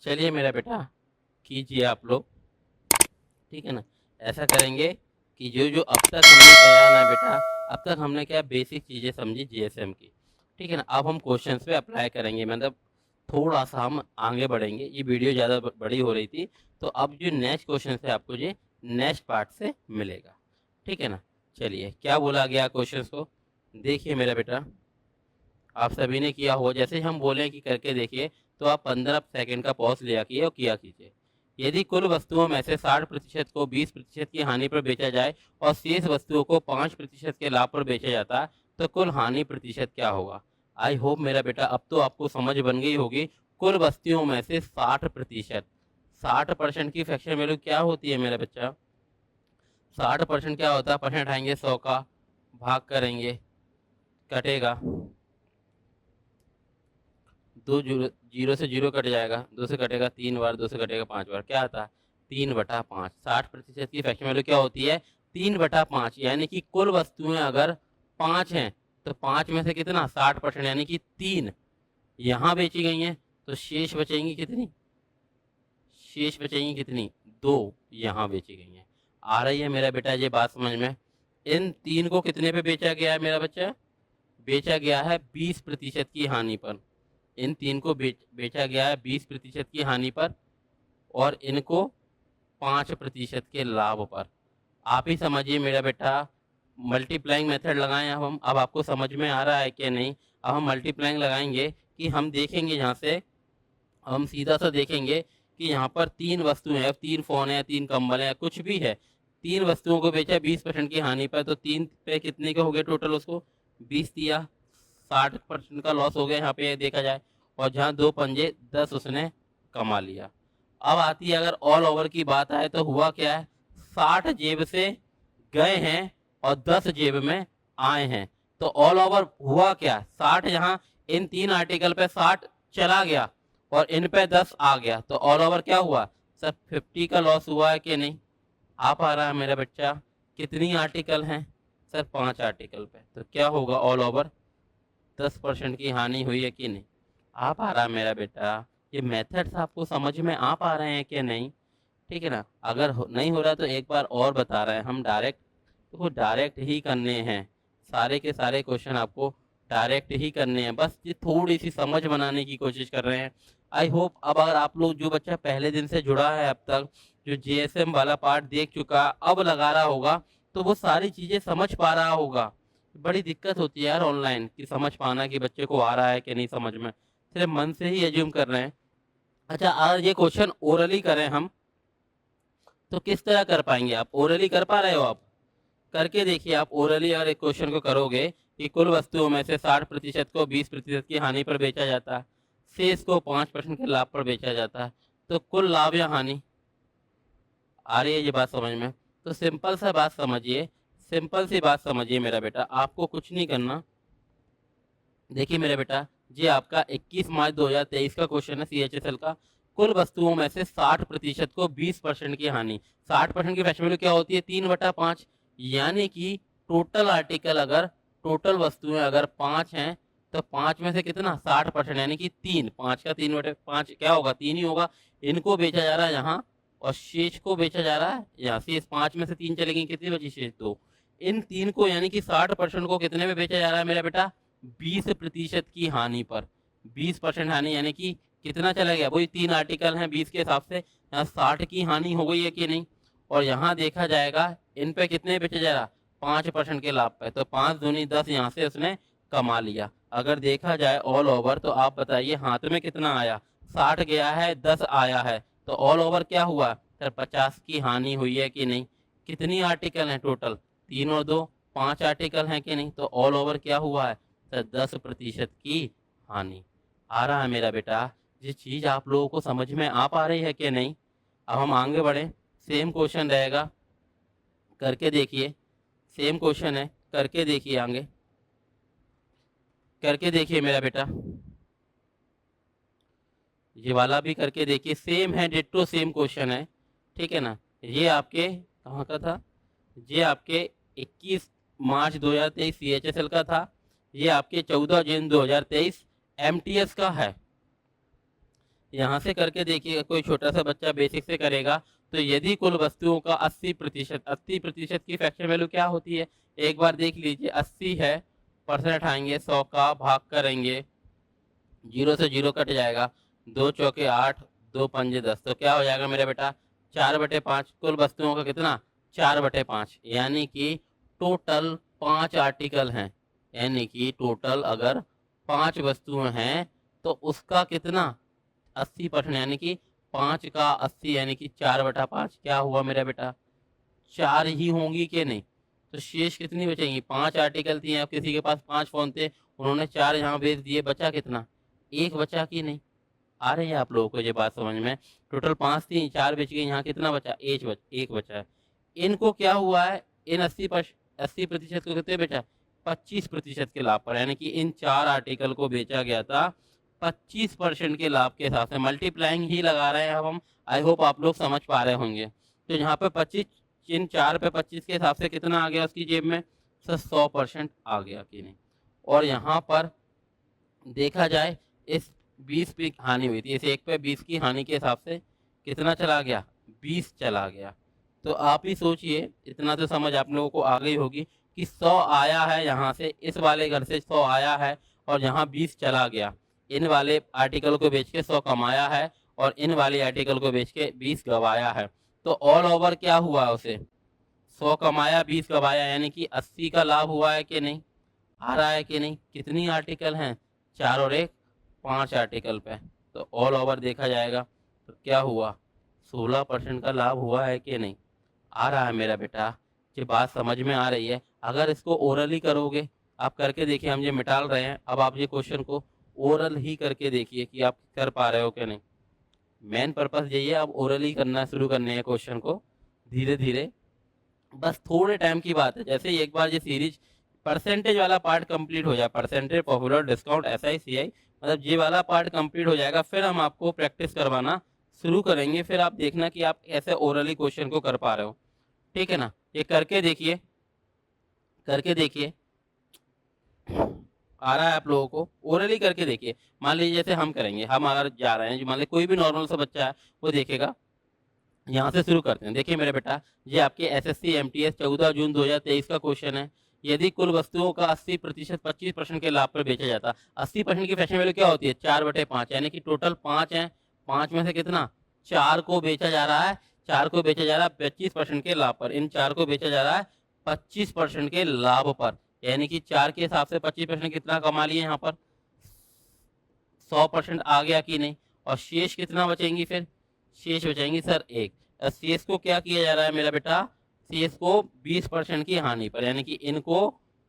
चलिए मेरा बेटा कीजिए आप लोग, ठीक है ना। ऐसा करेंगे कि जो जो अब तक हमने किया ना बेटा, अब तक हमने क्या बेसिक चीज़ें समझी जीएसएम की, ठीक है ना। अब हम क्वेश्चंस पे अप्लाई करेंगे, मतलब थोड़ा सा हम आगे बढ़ेंगे। ये वीडियो ज़्यादा बड़ी हो रही थी, तो अब जो नेक्स्ट क्वेश्चन है आपको ये नेक्स्ट पार्ट से मिलेगा, ठीक है ना। चलिए क्या बोला गया क्वेश्चन को देखिए मेरा बेटा। आप सभी ने किया हो, जैसे हम बोले कि करके देखिए, तो आप 15 सेकंड का पॉज लिया कीजिए और किया कीजिए। यदि कुल वस्तुओं में से 60% को 20% की हानि पर बेचा जाए और शेष वस्तुओं को 5% के लाभ पर बेचा जाता, तो कुल हानि प्रतिशत क्या होगा। आई होप मेरा बेटा अब तो आपको समझ बन गई होगी। कुल वस्तुओं में से 60%, 60% की फ्रैक्शन वैल्यू क्या होती है मेरा बच्चा। 60% क्या होता है, परसेंट उठाएंगे 100 का, भाग करेंगे, कटेगा, दो जीरो, जीरो से जीरो कट जाएगा, दो से कटेगा 3 बार, दो से कटेगा 5 बार, क्या आता है 3/5। 60% की फ्रैक्शन वैल्यू क्या होती है 3/5, यानी कि कुल वस्तुएं अगर 5 हैं तो 5 में से कितना 60% यानी कि 3 यहाँ बेची गई हैं, तो शेष बचेंगी कितनी, शेष बचेंगी कितनी 2 यहाँ बेची गई हैं। आ रही है मेरा बेटा ये बात समझ में। इन 3 को कितने पे बेचा गया है मेरा बच्चा, बेचा गया है 20% की हानि पर। इन 3 को बेचा गया है 20% की हानि पर और इनको 5% के लाभ पर। आप ही समझिए मेरा बेटा। मल्टीप्लाइंग मेथड लगाएं अब आपको समझ में आ रहा है कि नहीं। अब हम मल्टीप्लाइंग लगाएंगे कि हम देखेंगे, यहाँ से हम सीधा सा देखेंगे कि यहाँ पर 3 वस्तुएं हैं, 3 फोन है, 3 कंबल है, कुछ भी है, 3 वस्तुओं को बेचा 20% की हानि पर, तो 3 पे कितने के हो गए टोटल, उसको 20 दिया, 60% का लॉस हो गया यहाँ पे देखा जाए। और जहाँ 2 पंजे 10 उसने कमा लिया। अब आती है अगर ऑल ओवर की बात आए तो हुआ क्या है, 60 जेब से गए हैं और 10 जेब में आए हैं। तो ऑल ओवर हुआ क्या, 60 यहाँ इन 3 आर्टिकल पे 60 चला गया और इन पे 10 आ गया, तो ऑल ओवर क्या हुआ सर 50 का लॉस हुआ है कि नहीं। आ पा रहा है मेरा बच्चा। कितनी आर्टिकल हैं सर 5 आर्टिकल पे, तो क्या होगा ऑल ओवर 10% की हानि हुई है कि नहीं। आ पा रहा है मेरा बेटा। ये मेथड्स आपको समझ में आ पा रहे हैं कि नहीं, ठीक है ना। अगर नहीं हो रहा तो एक बार और बता रहे हैं हम, डायरेक्ट तो डायरेक्ट ही करने हैं, सारे के सारे क्वेश्चन आपको डायरेक्ट ही करने हैं, बस ये थोड़ी सी समझ बनाने की कोशिश कर रहे हैं। आई होप अब अगर आप लोग जो बच्चा पहले दिन से जुड़ा है अब तक, जो जीएसएम वाला पार्ट देख चुका अब लगा रहा होगा, तो वो सारी चीज़ें समझ पा रहा होगा। बड़ी दिक्कत होती है यार ऑनलाइन कि समझ पाना कि बच्चे को आ रहा है कि नहीं समझ में, सिर्फ मन से ही एज्यूम कर रहे हैं। अच्छा अगर ये क्वेश्चन ओरली करें हम तो किस तरह कर पाएंगे, आप ओरली कर पा रहे हो, आप करके देखिए। आप ओरली अगर एक क्वेश्चन को करोगे कि कुल वस्तुओं में से 60% को 20% की हानि पर बेचा जाता है, शेष को 5% के लाभ पर बेचा जाता है, तो कुल लाभ या हानि। आ रही है ये बात समझ में। तो सिंपल सा बात समझिए, सिंपल सी बात समझिए मेरा बेटा, आपको कुछ नहीं करना। देखिए मेरा बेटा, ये आपका 21 मार्च 2023 का क्वेश्चन है सीएचएसएल का। कुल वस्तुओं में से 60% को 20% की हानि, 60% की फ्रैक्शन वैल्यू क्या होती है 3/5, यानी कि टोटल आर्टिकल अगर टोटल वस्तुएं अगर 5 हैं तो 5 में से कितना 60% यानी कि 3, 5 का 3/5 क्या होगा 3 ही होगा। इनको बेचा जा रहा है यहाँ और शेष को बेचा जा रहा है यहाँ। शेष 5 में से 3 चलेगी, कितनी बची शेष 2। इन 3 को यानी कि 60% को कितने में बेचा जा रहा है मेरा बेटा 20% की हानि पर। 20% हानि यानी कि कितना चला गया, वही 3 आर्टिकल हैं 20 के हिसाब से, यहाँ 60 की हानि हो गई है कि नहीं। और यहाँ देखा जाएगा इन पे कितने बेचा जा रहा 5% के लाभ पे, तो 5 दूनी 10 यहाँ से उसने कमा लिया। अगर देखा जाए ऑल ओवर तो आप बताइए हाथ में कितना आया, 60 गया है 10 आया है, तो ऑल ओवर क्या हुआ सर 50 की हानि हुई है कि नहीं। कितनी आर्टिकल हैं टोटल 3 और 2 5 आर्टिकल हैं कि नहीं, तो ऑल ओवर क्या हुआ है सर 10% की हानि। आ रहा है मेरा बेटा। ये चीज़ आप लोगों को समझ में आ पा रही है कि नहीं। अब हम आगे बढ़े, सेम क्वेश्चन रहेगा, करके देखिए। सेम क्वेश्चन है, करके देखिए, आगे करके देखिए मेरा बेटा। ये वाला भी करके देखिए, सेम है, डिट्टो सेम क्वेश्चन है, ठीक है ना। ये आपके कहाँ का था, ये आपके 21 मार्च 2023 सीएचएसएल का था। ये आपके 14 जून 2023 एमटीएस का है। यहाँ से करके देखिए, कोई छोटा सा बच्चा बेसिक से करेगा तो यदि कुल वस्तुओं का 80% की फ्रैक्शन वैल्यू क्या होती है, एक बार देख लीजिए। 80 है, परसेंट हटाएंगे, 100 का भाग करेंगे, 0 से 0 कट जाएगा, 2 चौके 8, 2 पंजे 10, तो क्या हो जाएगा मेरा बेटा 4/5। कुल वस्तुओं का कितना 4/5, यानी कि टोटल 5 आर्टिकल हैं, यानी कि टोटल अगर 5 वस्तुएं हैं तो उसका कितना 80%, यानी कि 5 का 80, यानी कि 4/5 क्या हुआ मेरा बेटा 4 ही होंगी कि नहीं। तो शेष कितनी बचेंगी, 5 आर्टिकल थी, अब किसी के पास 5 फोन थे, उन्होंने 4 यहाँ भेज दिए, बचा कितना, 1 बचा कि नहीं। आ रही है आप लोगों को ये बात समझ में। टोटल 5 थी, 4 बच गई, यहाँ कितना बचा, 1 बचा है। इनको क्या हुआ है, इन 80% को कितने बेचा, 25% के लाभ पर, यानी कि इन 4 आर्टिकल को बेचा गया था 25% के लाभ के हिसाब से। मल्टीप्लाइंग ही लगा रहे हैं अब हम, आई होप आप लोग समझ पा रहे होंगे। तो यहाँ पे 25, इन 4 पे 25 के हिसाब से कितना आ गया उसकी जेब में, सर 100% आ गया कि नहीं। और यहाँ पर देखा जाए इस 20 पे हानि हुई थी, इस 1 पे 20 की हानि के हिसाब से कितना चला गया, 20 चला गया। तो आप ही सोचिए, इतना तो समझ आप लोगों को आ गई होगी कि 100 आया है यहाँ से, इस वाले घर से 100 आया है और यहाँ 20 चला गया। इन वाले आर्टिकल को बेच के 100 कमाया है और इन वाले आर्टिकल को बेच के 20 गवाया है। तो ऑल ओवर क्या हुआ उसे, 100 कमाया 20 गवाया, यानी कि 80 का लाभ हुआ है कि नहीं, आ रहा है कि नहीं। कितनी आर्टिकल हैं, 4 और 1, 5 आर्टिकल पे, तो ऑल ओवर देखा जाएगा तो क्या हुआ, 16% का लाभ हुआ है कि नहीं। आ रहा है मेरा बेटा, ये बात समझ में आ रही है। अगर इसको ओरली करोगे, आप करके देखिए, हम ये मिटाल रहे हैं, अब आप ये क्वेश्चन को ओरल ही करके देखिए कि आप कर पा रहे हो कि नहीं। मेन पर्पस यही है, आप ओरली करना शुरू करने हैं क्वेश्चन को धीरे धीरे, बस थोड़े टाइम की बात है। जैसे ही एक बार ये सीरीज परसेंटेज वाला पार्ट कंप्लीट हो जाए, percentage, popular, discount, SI CI, मतलब ये वाला पार्ट कंप्लीट हो जाएगा, फिर हम आपको प्रैक्टिस करवाना शुरू करेंगे, फिर आप देखना कि आप ऐसे ओरली क्वेश्चन को कर पा रहे हो, ठीक है ना। ये करके देखिए, करके देखिए, आ रहा है आप लोगों को, ओरली करके देखिए। मान लीजिए जैसे हम करेंगे, हम अगर जा रहे हैं, मान लीजिए कोई भी नॉर्मल सा बच्चा है वो देखेगा, यहाँ से शुरू करते हैं। देखिए मेरे बेटा, ये आपके SSC MTS 14 जून 2023 का क्वेश्चन है। यदि कुल वस्तुओं का 80% 25% के लाभ पर बेचा जाता, 80% की फ्रैक्शन वैल्यू क्या होती है, 4/5, यानी कि टोटल 5 है, 5 में से कितना 4 को बेचा जा रहा है, 4 को बेचा जा रहा है 25% के लाभ पर, इन 4 को बेचा जा रहा है 25% के लाभ पर, यानी कि 4 के हिसाब से 25% कितना कमा लिए यहाँ पर, 100% आ गया कि नहीं। और शेष कितना बचेंगी, फिर शेष बचेंगी सर 1। शेष को क्या किया जा रहा है मेरा बेटा, शेष को 20% की हानि पर, यानी कि इनको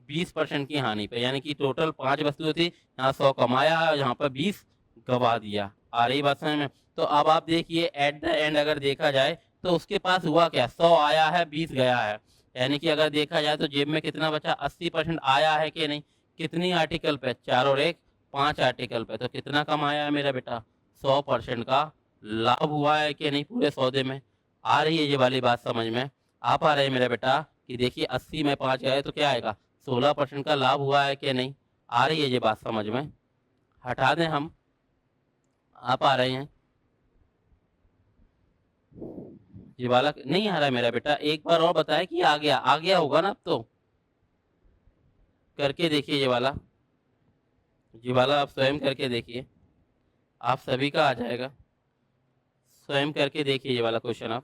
20% की हानि पर, यानी कि टोटल 5 वस्तुएं थी, यहाँ 100 कमाया, यहाँ पर 20 गवा दिया। आ रही बात समझ में। तो अब आप देखिए एट द एंड अगर देखा जाए तो उसके पास हुआ क्या, 100 आया है, 20 गया है, यानी कि अगर देखा जाए तो जेब में कितना बचा, 80% आया है कि नहीं। कितनी आर्टिकल पे, 4 और 1, 5 आर्टिकल पे, तो कितना कमाया है मेरा बेटा, 100% का लाभ हुआ है कि नहीं पूरे सौदे में। आ रही है ये वाली बात समझ में, आ पा रहे हैं मेरा बेटा कि देखिए 80 में 5 गए तो क्या आएगा, 16% का लाभ हुआ है कि नहीं। आ रही है ये बात समझ में, हटा दें हम, आ पा रहे हैं। ये वाला नहीं आ रहा है मेरा बेटा, एक बार और बताए कि आ गया, आ गया होगा ना। अब तो करके देखिए ये वाला, ये वाला आप स्वयं करके देखिए, आप सभी का आ जाएगा। स्वयं करके देखिए ये वाला क्वेश्चन आप।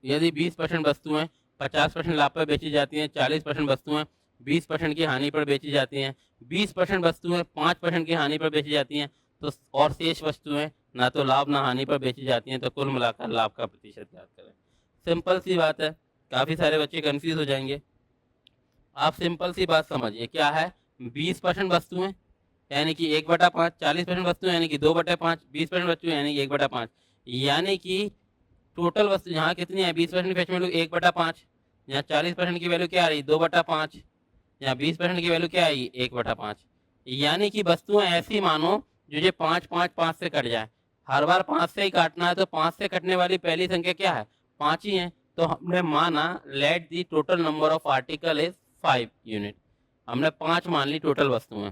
यदि 20% वस्तुएं 50% लाभ पर बेची जाती हैं, 40% वस्तुएं 20% की हानि पर बेची जाती हैं, 20% वस्तुएं 5% की हानि पर बेची जाती हैं, तो और शेष वस्तुएं ना तो लाभ ना हानि पर बेची जाती हैं, तो कुल मिलाकर लाभ का प्रतिशत ज्ञात करें। सिंपल सी बात है, काफ़ी सारे बच्चे कंफ्यूज हो जाएंगे। आप सिंपल सी बात समझिए, क्या है, 20% वस्तुएं यानी कि 1/5, 40% वस्तुएं यानी कि 2/5, 20% वस्तुएं यानी कि 1/5, यानी कि टोटल वस्तु यहाँ कितनी है, 20% की फैक्शन वैल्यू 1/5, यहाँ 40% की वैल्यू क्या आ रही, 2/5, यहाँ 20% की वैल्यू क्या आएगी, 1/5, यानी कि वस्तुएं ऐसी मानो जो ये 5, 5, 5 से कट जाए। हर बार 5 से ही काटना है, तो 5 से कटने वाली पहली संख्या क्या है, 5 ही है। तो हमने माना let the total number of article is 5 unit, हमने 5 मान ली टोटल वस्तुएं।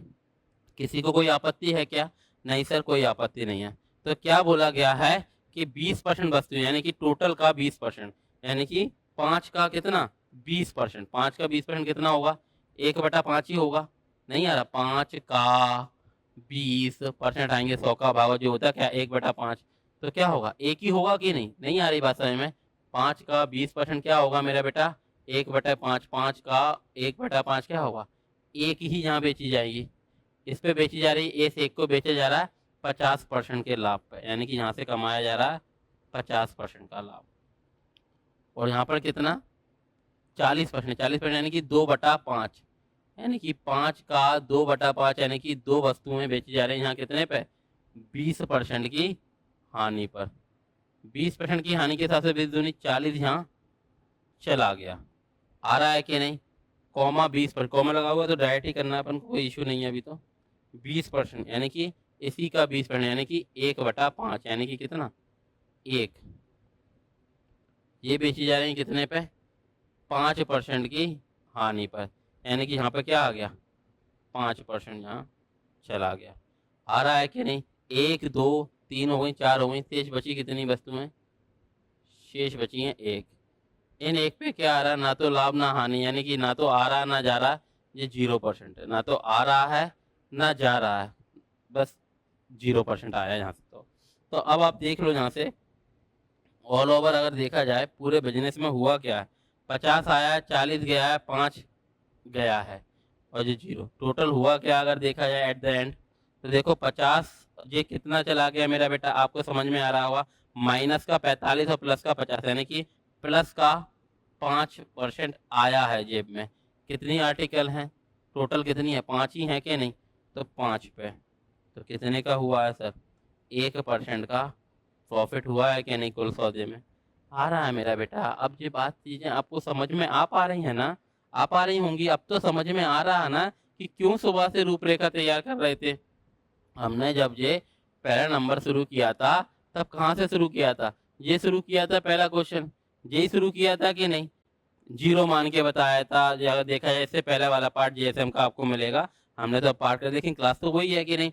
किसी को कोई आपत्ति है क्या? नहीं सर, कोई आपत्ति नहीं है। तो क्या बोला गया है कि 20% वस्तुएं, यानी कि टोटल का 20%, यानी कि 5 का कितना, 20%। 5 का 20% कितना होगा, 1/5 ही होगा। नहीं आ रहा, 5 का 20% आएंगे, 100 का भागा जो होता है क्या, 1/5। तो क्या होगा, एक ही होगा कि नहीं? नहीं आ रही बात समझ में। 5 का 20% क्या होगा मेरा बेटा, 1/5। 5 का 1/5 क्या होगा, एक ही यहाँ बेची जाएगी। इस पे बेची जा रही है, इस एक को बेचा जा रहा है 50% के लाभ पे, यानी कि यहाँ से कमाया जा रहा है 50% का लाभ। और यहाँ पर कितना, 40%। 40% यानी कि 2/5, यानी कि 5 का 2/5, यानी कि 2 वस्तुएं बेची जा रही हैं यहाँ कितने पे, 20% की हानि पर। 20% की हानि के हिसाब से 20 दूनी 40 यहाँ चला गया। आ रहा है कि नहीं, कॉमा 20%, कॉमा लगा हुआ तो डायरेक्ट ही करना है अपन को, कोई इशू नहीं है अभी। तो 20% यानी कि इसी का 20%, यानी कि 1/5, यानी कि कितना, 1। ये बेची जा रही है कितने पे, 5% की हानि पर, यानी कि यहाँ पे क्या आ गया, 5% यहाँ चला गया। आ रहा है कि नहीं, 1 2 3 हो गई, 4 हो गई, शेष बची कितनी वस्तुएं, शेष बची हैं 1। इन 1 पे क्या आ रहा है, ना तो लाभ ना हानि, यानी कि ना तो आ रहा ना जा रहा, ये 0% है। ना तो आ रहा है ना जा रहा है, बस 0% आया यहाँ से। तो अब आप देख लो यहाँ से, ऑल ओवर अगर देखा जाए पूरे बिजनेस में हुआ क्या है, 50 आया है, 40 गया है, 5 गया है, और ये 0, टोटल हुआ क्या अगर देखा जाए एट द एंड। तो देखो 50 ये कितना चला गया मेरा बेटा, आपको समझ में आ रहा होगा, माइनस का 45 और प्लस का 50, यानी कि प्लस का 5% आया है जेब में। कितनी आर्टिकल हैं, टोटल कितनी है, 5 ही हैं कि नहीं, तो 5 पे तो कितने का हुआ है सर, 1% का प्रॉफिट हुआ है कि नहीं कुल सौदे में। आ रहा है मेरा बेटा। अब ये बात चीज़ें आपको समझ में आ पा रही हैं ना, आ पा रही होंगी। अब तो समझ में आ रहा है ना कि क्यों सुबह से रूपरेखा तैयार कर रहे थे। हमने जब ये पहला नंबर शुरू किया था, तब कहाँ से शुरू किया था, ये शुरू किया था पहला क्वेश्चन, यही शुरू किया था कि नहीं, 0 मान के बताया था। अगर देखा जाए इससे पहले वाला पार्ट जीएसएम का आपको मिलेगा, हमने तो पार्ट कर, लेकिन क्लास तो वही है कि नहीं,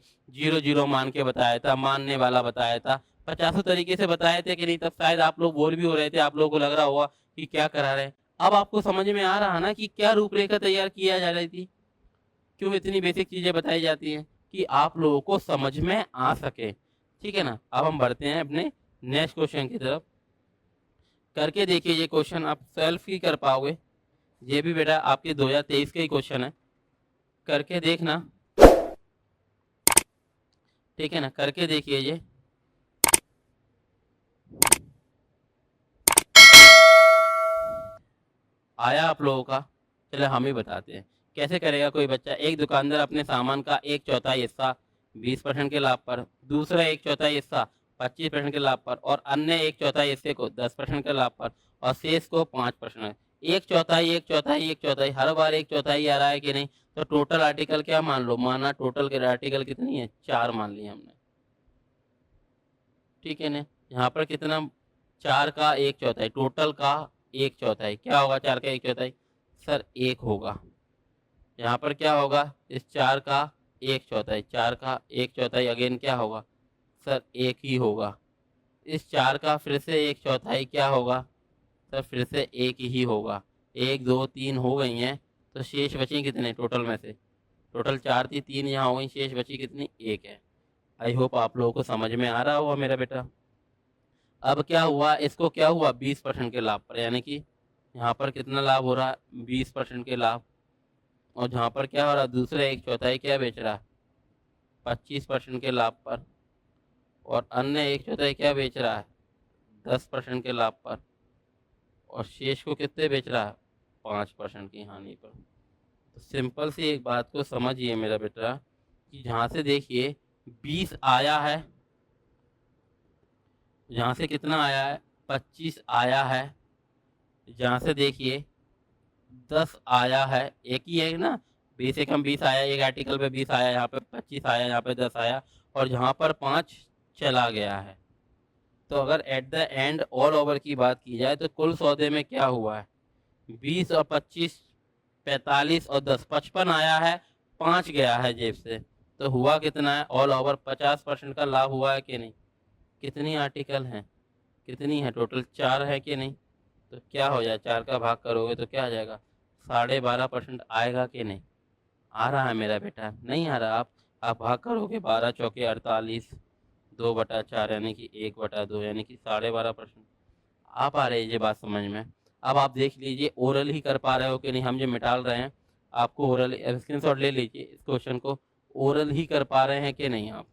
0 मान के बताया था, मानने वाला बताया था, 50 तरीके से बताए थे कि नहीं। तब शायद आप लोग बोर भी हो रहे थे, आप लोगों को लग रहा होगा कि क्या करा रहे। अब आपको समझ में आ रहा है ना कि क्या रूपरेखा तैयार किया जा रही थी, क्यों इतनी बेसिक चीजें बताई जाती हैं, कि आप लोगों को समझ में आ सके। ठीक है ना। अब हम बढ़ते हैं अपने नेक्स्ट क्वेश्चन की तरफ। करके देखिए, ये क्वेश्चन आप सेल्फ ही कर पाओगे, ये भी बेटा आपके 2023 का ही क्वेश्चन है, करके देखना। ठीक है ना, करके देखिए ये। आया आप लोगों का, चलो हम ही बताते हैं कैसे करेगा कोई बच्चा। एक दुकानदार अपने सामान का 1/4 हिस्सा 20% के लाभ पर, दूसरा 1/4 हिस्सा 25% के लाभ पर, और अन्य 1/4 हिस्से को 10% के लाभ पर, और शेष को 5%। 1/4, 1/4, 1/4, हर बार 1/4 आ रहा है कि नहीं। तो टोटल आर्टिकल क्या मान लो, माना टोटल के आर्टिकल कितनी है, 4 मान लिए हमने। ठीक है ना। यहाँ पर कितना, 4 का 1/4, टोटल का 1/4 क्या होगा, 4 का 1/4 सर 1 होगा। यहाँ पर क्या होगा, इस 4 का 1/4, 4 का 1/4 अगेन क्या होगा सर, 1 ही होगा। इस 4 का फिर से 1/4 क्या होगा सर, फिर से 1 ही होगा। 1 2 3 हो गई हैं, तो शेष बची कितने टोटल में से, टोटल 4 थी, 3 यहाँ हो गई, शेष बची कितनी, 1 है। आई होप आप लोगों को समझ में आ रहा होगा मेरा बेटा। अब क्या हुआ, इसको क्या हुआ, 20% के लाभ पर, यानी कि यहाँ पर कितना लाभ हो रहा है, 20% के लाभ। और जहाँ पर क्या हो रहा है, दूसरा 1/4 क्या बेच रहा है, 25% के लाभ पर, और अन्य 1/4 क्या बेच रहा है, 10% के लाभ पर, और शेष को कितने बेच रहा है, 5% की हानि पर। तो सिंपल सी एक बात को समझिए मेरा बेटा, कि जहाँ से देखिए 20 आया है, जहाँ से कितना आया है, 25 आया है, जहाँ से देखिए 10 आया है, एक ही है ना, 20 से कम 20 आया, एक आर्टिकल पे 20 आया, यहाँ पे 25 आया, यहाँ पे 10 आया, और जहाँ पर 5 चला गया है। तो अगर at the end all over की बात की जाए तो कुल सौदे में क्या हुआ है, 20 और 25, 45 और 10, 55 आया है, 5 गया है जेब से, तो हुआ कितना है ऑल ओवर 50% का लाभ हुआ है कि नहीं। कितनी आर्टिकल हैं, कितनी है टोटल, 4 है कि नहीं। तो क्या हो जाए, 4 का भाग करोगे तो क्या आ जाएगा, 12.5% आएगा कि नहीं। आ रहा है मेरा बेटा, नहीं आ रहा। आप भाग करोगे 12 चौके 48, 2/4 यानी कि 1/2 यानी कि 12.5%। आ पा रही है ये बात समझ में। अब आप देख लीजिए ओरल ही कर पा रहे हो कि नहीं, हम जो मिटाल रहे हैं आपको ओरल स्क्रीनशॉट ले लीजिए, इस क्वेश्चन को ओरल ही कर पा रहे हैं कि नहीं। आप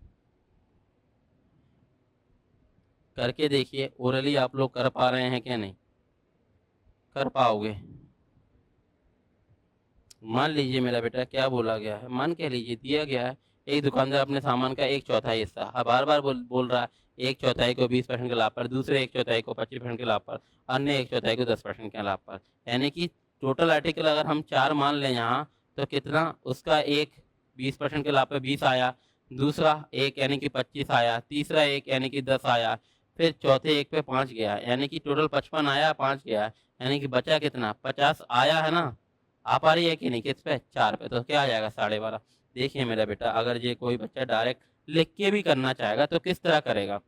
करके देखिए, ओरली आप लोग कर पा रहे हैं कि नहीं, कर पाओगे। मान लीजिए मेरा बेटा क्या बोला गया है, मान के लीजिए दिया गया है एक दुकानदार अपने सामान का 1/4 हिस्सा, बार बार बोल रहा है 1/4 को 20% के लाभ पर, दूसरे 1/4 को 25% के लाभ पर, अन्य 1/4 को 10% के लाभ पर, यानी कि टोटल आर्टिकल अगर हम 4 मान लें यहाँ तो कितना, उसका एक 20% के लाभ पर 20 आया, दूसरा एक यानी कि 25 आया, तीसरा एक यानी कि 10 आया, फिर चौथे एक पे 5 गया, यानी कि टोटल 55 आया, 5 गया, यानी कि बचा कितना, 50 आया है ना। आ पा रही है कि नहीं, किस पे, 4 पे, तो क्या आ जाएगा 12.5। देखिए मेरा बेटा, अगर ये कोई बच्चा डायरेक्ट लिख के भी करना चाहेगा तो किस तरह करेगा,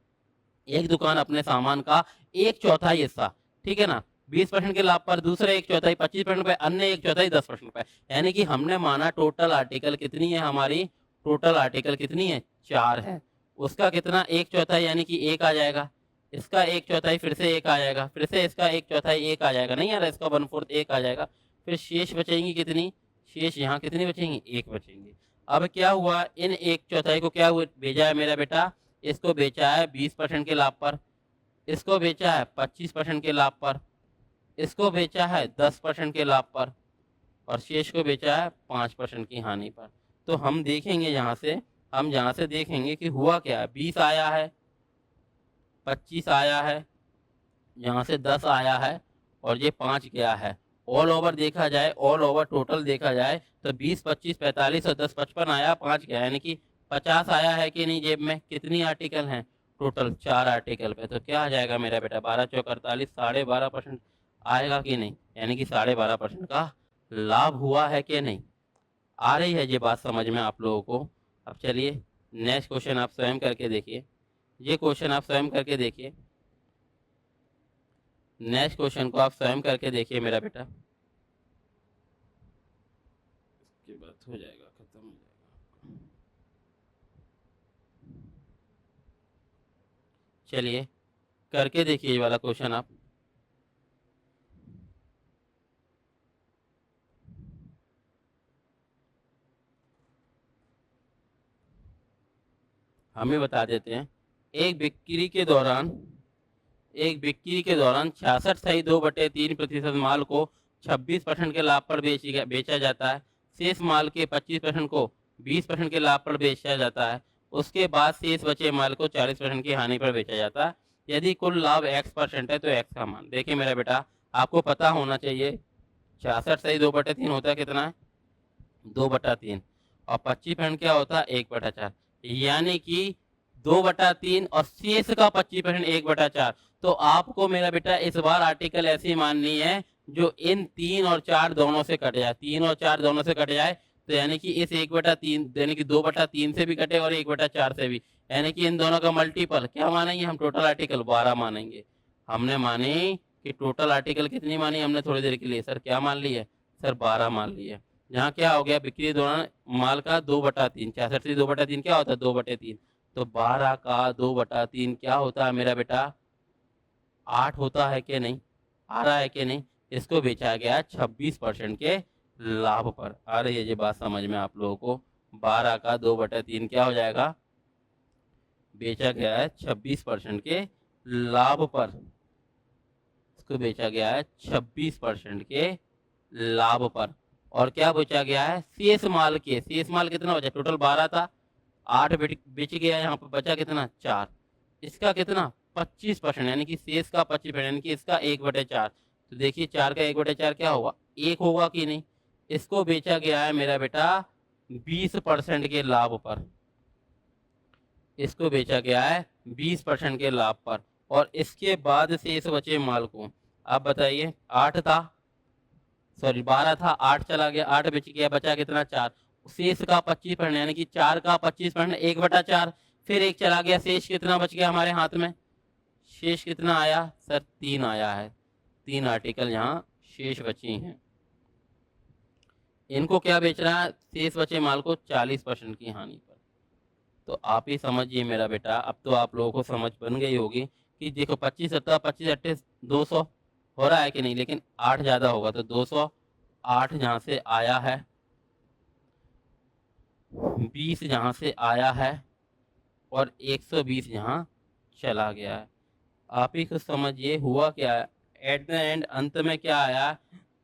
एक दुकान अपने सामान का 1/4 हिस्सा, ठीक है ना, 20% के लाभ पर, दूसरे 1/4 25% पे, अन्य 1/4 10% पे, यानी कि हमने माना टोटल आर्टिकल कितनी है हमारी, टोटल आर्टिकल कितनी है, 4 है, उसका कितना 1/4 यानी कि 1 आ जाएगा, इसका 1/4 फिर से 1 आ जाएगा, फिर से इसका 1/4 1 आ जाएगा, नहीं यार इसका 1/4 1 आ जाएगा, फिर शेष बचेंगी कितनी, शेष यहाँ कितनी बचेंगी, 1 बचेंगी। अब क्या हुआ, इन 1/4 को क्या भेजा है मेरा बेटा, इसको बेचा है 20% के लाभ पर, इसको बेचा है 25% के लाभ पर, इसको बेचा है 10% के लाभ पर, और शेष को बेचा है 5% की हानि पर। तो हम देखेंगे यहाँ से, हम यहाँ से देखेंगे कि हुआ क्या है, 20 आया है, 25 आया है, यहाँ से 10 आया है, और ये 5 गया है। ऑल ओवर देखा जाए, ऑल ओवर टोटल देखा जाए तो 20, 25, 45 और 10, 55 आया, 5 गया, यानी कि 50 आया है कि नहीं जेब में। कितनी आर्टिकल हैं टोटल, 4 आर्टिकल पे, तो क्या आ जाएगा मेरा बेटा, 12 चौक 48, 12.5% आएगा कि नहीं, यानी कि 12.5% का लाभ हुआ है कि नहीं। आ रही है ये बात समझ में आप लोगों को। अब चलिए नेक्स्ट क्वेश्चन आप स्वयं करके देखिए, ये क्वेश्चन आप स्वयं करके देखिए, नेक्स्ट क्वेश्चन को आप स्वयं करके देखिए मेरा बेटा, इसके बाद हो जाएगा, खत्म हो जाएगा। चलिए करके देखिए ये वाला क्वेश्चन आप। हमें बता देते हैं, एक बिक्री के दौरान 66.2/3% माल को 26% के लाभ पर बेचा जाता है, शेष माल के 25% को 20% के लाभ पर बेचा जाता है, उसके बाद शेष बचे माल को 40% की हानि पर बेचा जाता है। यदि कुल लाभ x% है तो x का मान। देखिए मेरा बेटा, आपको पता होना चाहिए 66/2/3 होता है कितना है, 2/3, और 25% क्या होता है, 1/4, यानी कि 2/3 और शेष का 25% 1/4। तो आपको मेरा बेटा इस बार आर्टिकल ऐसी माननी है जो इन 3 और 4 दोनों से कट जाए, 3 और 4 दोनों से कट जाए, तो यानी कि इस 1/3 यानी कि 2/3 से भी कटे और 1/4 से भी, यानी कि इन दोनों का मल्टीपल क्या मानेंगे हम, टोटल आर्टिकल 12 मानेंगे। हमने माने कि टोटल आर्टिकल कितनी मानी हमने थोड़ी देर के लिए, सर क्या मान ली है, सर 12 मान ली है। यहाँ क्या हो गया, बिक्री दौरान माल का 2/3, 66 से 2/3 क्या होता है, 2/3, तो 12 का 2/3 क्या होता है मेरा बेटा, 8 होता है कि नहीं, आ रहा है कि नहीं। इसको बेचा गया 26% के लाभ पर। आ रही है ये बात समझ में आप लोगों को, 12 का 2/3 क्या हो जाएगा, बेचा गया है 26% के लाभ पर, इसको बेचा गया है 26% के लाभ पर। और क्या बेचा गया है, शेष माल के, शेष माल कितना बचा, टोटल 12 था, 8 बेच गया, यहाँ पर बचा कितना, 4, इसका कितना 25%, यानी कि शेष का 25%, यानी कि इसका 1/4। तो देखिए 4 का 1/4 क्या होगा, 1 होगा कि नहीं। इसको बेचा गया है मेरा बेटा 20% के लाभ पर, इसको बेचा गया है 20% के लाभ पर, और इसके बाद शेष बचे माल को आप बताइए। 8 था, सॉरी 12 था, 8 चला गया, 8 बच गया, बचा कितना 4, शेष का 25%, यानी कि 4 का 25%, 1/4, फिर 1 चला गया, शेष कितना बच गया हमारे हाथ में, शेष कितना आया सर, 3 आया है। 3 आर्टिकल यहाँ शेष बची हैं, इनको क्या बेच रहा है, शेष बचे माल को 40% की हानि पर। तो आप ही समझिए मेरा बेटा, अब तो आप लोगों को समझ बन गई होगी कि देखो 25 सत्ता 25 अट्ठे 200 हो रहा है कि नहीं, लेकिन 8 ज़्यादा होगा तो 208 जहाँ से आया है, 20 जहाँ से आया है, और 120 यहाँ चला गया है। आप ही कुछ समझिए हुआ क्या है, एट द एंड अंत में क्या आया,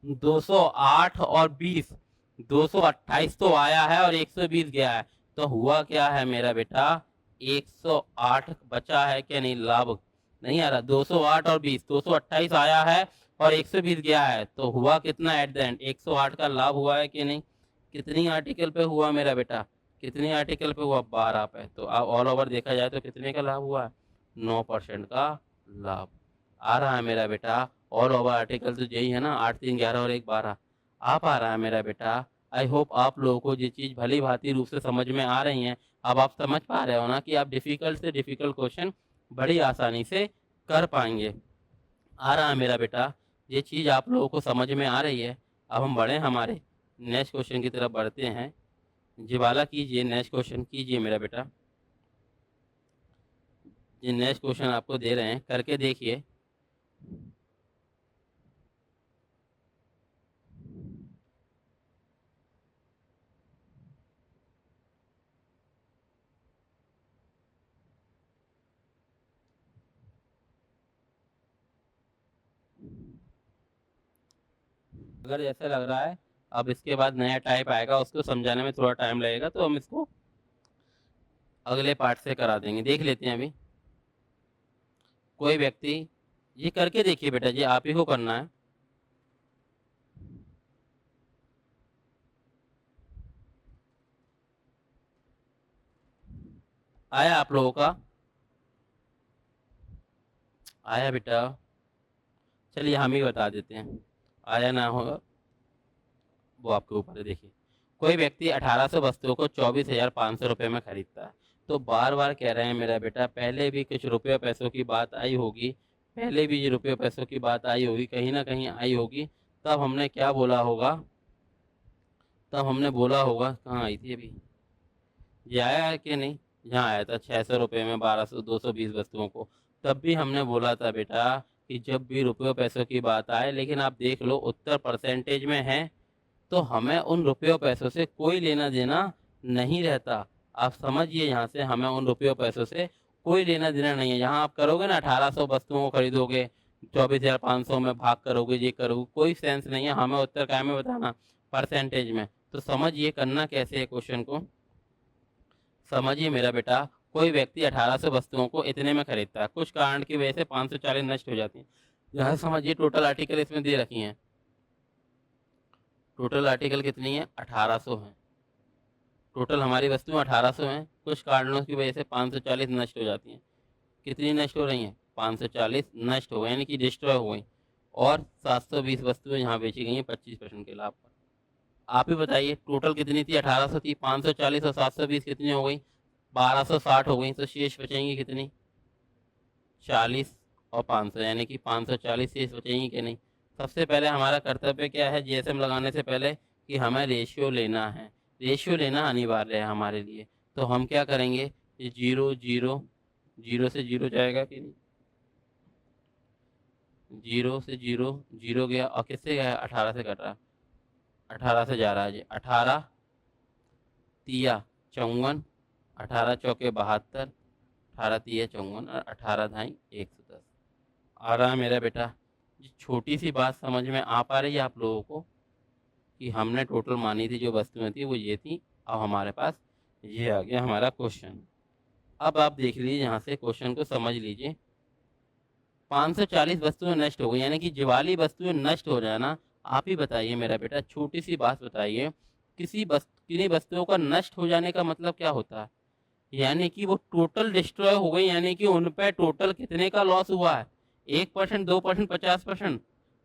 208 और 20, 228 तो आया है और 120 गया है, तो हुआ क्या है मेरा बेटा, 108 बचा है क्या नहीं, लाभ नहीं आ रहा, 208 और 20, 228 आया है और 120 गया है, तो हुआ कितना एट द एंड, 108 का लाभ हुआ है कि नहीं। कितनी आर्टिकल पे हुआ मेरा बेटा, कितनी आर्टिकल पे हुआ, 12 पे। तो ऑल ओवर देखा जाए तो कितने का लाभ हुआ, 9% का लाभ आ रहा है मेरा बेटा। ऑल ओवर आर्टिकल तो यही है ना, 8 3 11 और 1 12 आ पा रहा है मेरा बेटा। आई होप आप लोगों को ये चीज़ भली भांति रूप से समझ में आ रही हैं। अब आप समझ पा रहे हो ना कि आप डिफ़िकल्ट से डिफ़िकल्ट क्वेश्चन बड़ी आसानी से कर पाएंगे। आ रहा है मेरा बेटा, ये चीज़ आप लोगों को समझ में आ रही है। अब हम बढ़ें, हमारे नेक्स्ट क्वेश्चन की तरफ बढ़ते हैं। जिवाला कीजिए, नेक्स्ट क्वेश्चन कीजिए मेरा बेटा। ये नेक्स्ट क्वेश्चन आपको दे रहे हैं, करके देखिए। अगर ऐसा लग रहा है अब इसके बाद नया टाइप आएगा, उसको समझाने में थोड़ा टाइम लगेगा, तो हम इसको अगले पार्ट से करा देंगे। देख लेते हैं अभी। कोई व्यक्ति, ये करके देखिए बेटा, ये आप ही को करना है। आया आप लोगों का, आया बेटा, चलिए हम ही बता देते हैं, आया ना होगा वो आपके ऊपर है। देखिए, कोई व्यक्ति 1800 वस्तुओं को 24,500 रुपये में खरीदता है। तो बार बार कह रहे हैं मेरा बेटा, पहले भी कुछ रुपये पैसों की बात आई होगी, पहले भी ये रुपये पैसों की बात आई होगी, कहीं ना कहीं आई होगी। तब हमने क्या बोला होगा, तब हमने बोला होगा, कहाँ आई थी अभी, ये आया है कि नहीं, यहाँ आया था 600 रुपये में 1200 220 वस्तुओं को। तब भी हमने बोला था बेटा कि जब भी रुपये पैसों की बात आए, लेकिन आप देख लो उत्तर परसेंटेज में है, तो हमें उन रुपयों पैसों से कोई लेना देना नहीं रहता। आप समझिए, यहाँ से हमें उन रुपयों पैसों से कोई लेना देना नहीं है। यहाँ आप करोगे ना 1800 वस्तुओं को खरीदोगे, 24,500 में भाग करोगे, ये करोगे, कोई सेंस नहीं है। हमें उत्तर क्या में बताना, परसेंटेज में। तो समझिए करना कैसे है क्वेश्चन को, समझिए मेरा बेटा। कोई व्यक्ति 1800 वस्तुओं को इतने में खरीदता है, कुछ कारण की वजह से 540 नष्ट हो जाती हैं। यहाँ समझिए टोटल आर्टिकल इसमें दे रखी हैं, टोटल आर्टिकल कितनी है, 1800 है। टोटल हमारी वस्तुएं 1800 हैं, कुछ कारणों की वजह से 540 नष्ट हो जाती हैं। कितनी नष्ट हो रही हैं, 540 नष्ट हो गई, यानी कि डिस्ट्रॉय हो गई। और 720 वस्तुएं यहाँ बेची गई हैं 25% के लाभ पर। आप ही बताइए टोटल कितनी थी, 1800 थी, 540 और 720 कितनी हो गई, 1260 हो गई। तो शेष बचेंगी कितनी, 40 और 500, यानी कि 540 शेष बचेंगी कि नहीं। सबसे पहले हमारा कर्तव्य क्या है, जीएसएम लगाने से पहले, कि हमें रेशियो लेना है। रेशियो लेना अनिवार्य है हमारे लिए। तो हम क्या करेंगे, ये 0 0 0 से 0 जाएगा कि नहीं, 0 से 0 0 गया, और किससे गया, 18 से कट रहा, 18 से जा रहा है जी। 18 तिया 54, 18 चौके 72, 18 तिया 54 और 18 धाई 110। आ रहा है मेरा बेटा, ये छोटी सी बात समझ में आ पा रही है आप लोगों को, कि हमने टोटल मानी थी जो वस्तुएं थी वो ये थी। अब हमारे पास ये आ गया हमारा क्वेश्चन। अब आप देख लीजिए, यहाँ से क्वेश्चन को समझ लीजिए। 540 वस्तुएं नष्ट हो गई, यानी कि ज्वाली वस्तुएं नष्ट हो जाना। आप ही बताइए मेरा बेटा, छोटी सी बात बताइए, किन्हीं वस्तुओं का नष्ट हो जाने का मतलब क्या होता है। यानी कि वो टोटल डिस्ट्रॉय हो गई, यानी कि उन पे टोटल कितने का लॉस हुआ है? 1%, 2%, 50%?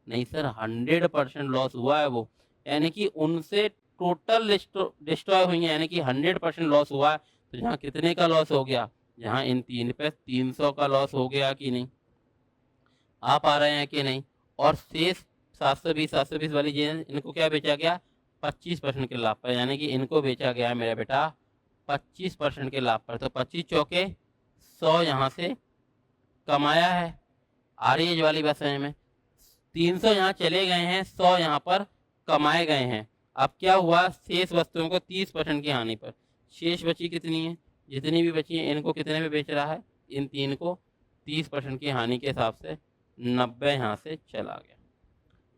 नहीं सर, 100% लॉस हुआ है वो। यानी कि उनसे टोटल डिस्ट्रॉय हुई है, यानी कि 100% लॉस हुआ है। तो यहाँ कितने का लॉस हो गया? यहाँ इन 3 पे 300 का लॉस हो गया कि नहीं? आप आ रहे हैं कि नहीं? और शेष 720 वाली चीजें, इनको क्या बेचा गया? 25% के लाभ पर, यानी कि इनको बेचा गया मेरा बेटा 25% के लाभ पर। तो 25 चौके 100 यहाँ से कमाया है। आ रही है जो वाली बात समझ में? 300 यहाँ चले गए हैं, 100 यहाँ पर कमाए गए हैं। अब क्या हुआ? शेष वस्तुओं को 30% की हानि पर। शेष बची कितनी है? जितनी भी बची है इनको कितने में बेच रहा है? इन 3 को 30% की हानि के हिसाब से 90 यहाँ से चला गया।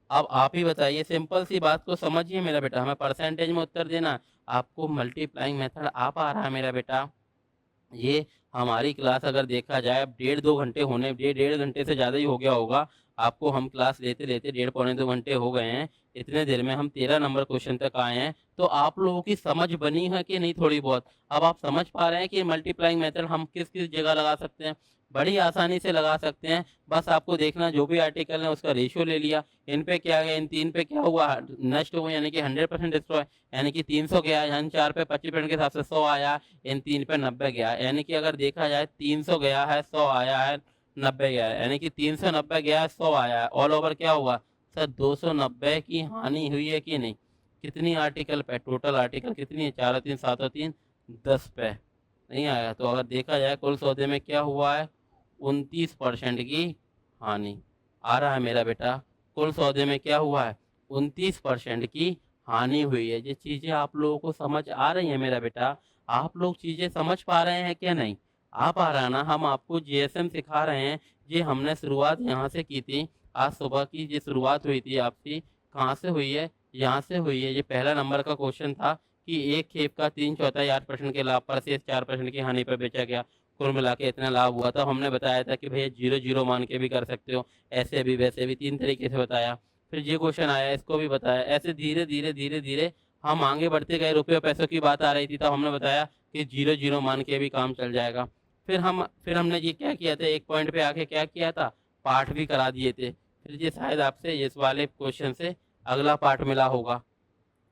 अब आप ही बताइए, सिंपल सी बात को समझिए मेरा बेटा, हमें परसेंटेज में उत्तर देना, आपको मल्टीप्लाइंग मेथड आप आ रहा है मेरा बेटा। ये हमारी क्लास अगर देखा जाए अब 1.5-2 घंटे होने, 1.5 घंटे से ज़्यादा ही हो गया होगा आपको, हम क्लास लेते लेते 1.5-पौने 2 घंटे हो गए हैं। इतने देर में हम 13 नंबर क्वेश्चन तक आए हैं। तो आप लोगों की समझ बनी है कि नहीं थोड़ी बहुत? अब आप समझ पा रहे हैं कि मल्टीप्लाइंग मेथड हम किस किस जगह लगा सकते हैं? बड़ी आसानी से लगा सकते हैं। बस आपको देखना, जो भी आर्टिकल है उसका रेशियो ले लिया, इन पे क्या गया, इन 3 पे क्या हुआ? नष्ट हो गया, यानी कि 100% डिस्ट्रॉय, यानी कि 300 गया। यहाँ 4 पे 25% के हिसाब से 100 आया, इन 3 पे 90 गया। यानी कि अगर देखा जाए 300 गया है, 100 आया है, 90 गया है, यानी कि 390 गया है, 100 आया है। ऑल ओवर क्या हुआ सर? 290 की हानि हुई है कि नहीं? कितनी आर्टिकल पे? टोटल आर्टिकल कितनी है? 4 और 3 7 और 3 10 पे नहीं आया। तो अगर देखा जाए कुल सौदे में क्या हुआ है? 29% की हानि। आ रहा है मेरा बेटा? कुल सौदे में क्या हुआ है? 29% की हानि हुई है। ये चीज़ें आप लोगों को समझ आ रही हैं मेरा बेटा? आप लोग चीज़ें समझ पा रहे हैं क्या नहीं? आ पा रहा ना? हम आपको जीएसएम सिखा रहे हैं। ये हमने शुरुआत यहाँ से की थी। आज सुबह की ये शुरुआत हुई थी आपसी, कहाँ से हुई है? यहाँ से हुई है। ये पहला नंबर का क्वेश्चन था कि एक खेप का 3/4 8% के लाभ पर शेष 4% की हानि पर बेचा गया, कुल मिला के इतना लाभ हुआ था। हमने बताया था कि भैया 0 मान के भी कर सकते हो, ऐसे भी वैसे भी, 3 तरीके से बताया। फिर ये क्वेश्चन आया, इसको भी बताया। ऐसे धीरे धीरे धीरे धीरे हम आगे बढ़ते गए। रुपये पैसों की बात आ रही थी तब हमने बताया कि 0 मान के भी काम चल जाएगा। फिर हमने ये क्या किया था, एक पॉइंट पे आके क्या किया था? पाठ भी करा दिए थे। फिर ये शायद आपसे इस वाले क्वेश्चन से अगला पार्ट मिला होगा,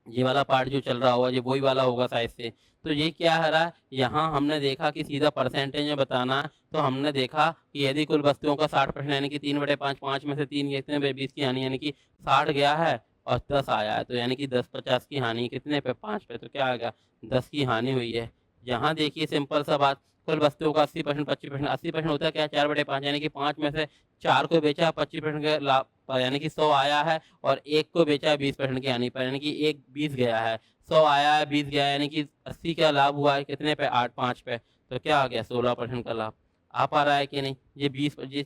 ये वाला पार्ट जो चल रहा होगा ये वही वाला होगा शायद से। तो ये क्या है रहा? यहाँ हमने देखा कि सीधा परसेंटेज में बताना है। तो हमने देखा कि यदि कुल वस्तुओं का 60%, यानी कि 3/5, 5 में से 3 कितने? 20 की हानि, यानी कि 60 गया है और 10 आया है। तो यानी कि 10/50 की हानि कितने पे? 5 पे। तो क्या आ गया? 10 की हानि हुई है। यहाँ देखिए सिंपल सा बात, कुल वस्तुओं का 80%, 25%, 80% होता है क्या? 4/5, यानी कि 5 में से 4 को बेचा 25% के लाभ पर, यानी कि 100 आया है, और एक को बेचा 20% की हानि पर, यानी कि एक 20 गया है, 100 आया है, 20 गया है, यानी कि 80 का लाभ हुआ है कितने पे? 8 5 पे। तो क्या आ गया? 16% का लाभ। आ पा रहा है कि नहीं? ये 20, ये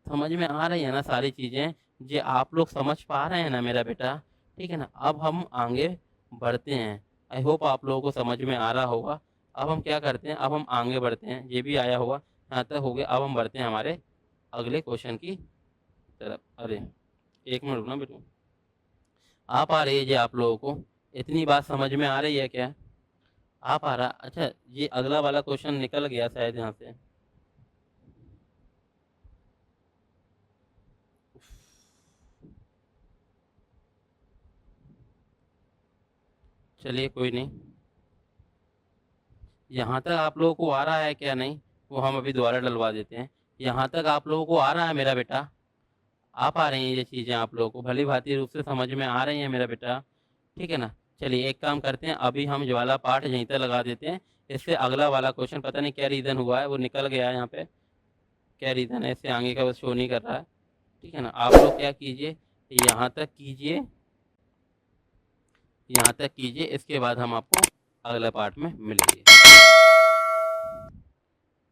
समझ में आ रही है ना सारी चीज़ें? ये आप लोग समझ पा रहे हैं ना मेरा बेटा? ठीक है ना? अब हम आगे बढ़ते हैं। आई होप आप लोगों को समझ में आ रहा होगा। अब हम क्या करते हैं? अब हम आगे बढ़ते हैं। ये भी आया होगा, यहाँ तक हो गया। अब हम बढ़ते हैं हमारे अगले क्वेश्चन की तरफ। अरे 1 मिनट रुकना बेटू। आ पा रही है जी आप लोगों को? इतनी बात समझ में आ रही है क्या? आ पा रहा? अच्छा, ये अगला वाला क्वेश्चन निकल गया शायद यहाँ से। चलिए कोई नहीं। यहाँ तक आप लोगों को आ रहा है क्या नहीं? वो हम अभी दोबारा डलवा देते हैं। यहाँ तक आप लोगों को आ रहा है मेरा बेटा? आ पा रही हैं ये चीज़ें आप लोगों को भली भांति रूप से समझ में आ रही हैं मेरा बेटा? ठीक है ना? चलिए एक काम करते हैं, अभी हम जो वाला पार्ट यहीं तक लगा देते हैं। इससे अगला वाला क्वेश्चन पता नहीं क्या रीज़न हुआ है, वो निकल गया है यहाँ पे। क्या रीज़न है? इससे आगे का वो शो नहीं कर रहा है। ठीक है ना? आप लोग क्या कीजिए, यहाँ तक कीजिए, यहाँ तक कीजिए। इसके बाद हम आपको अगला पार्ट में मिलेंगे।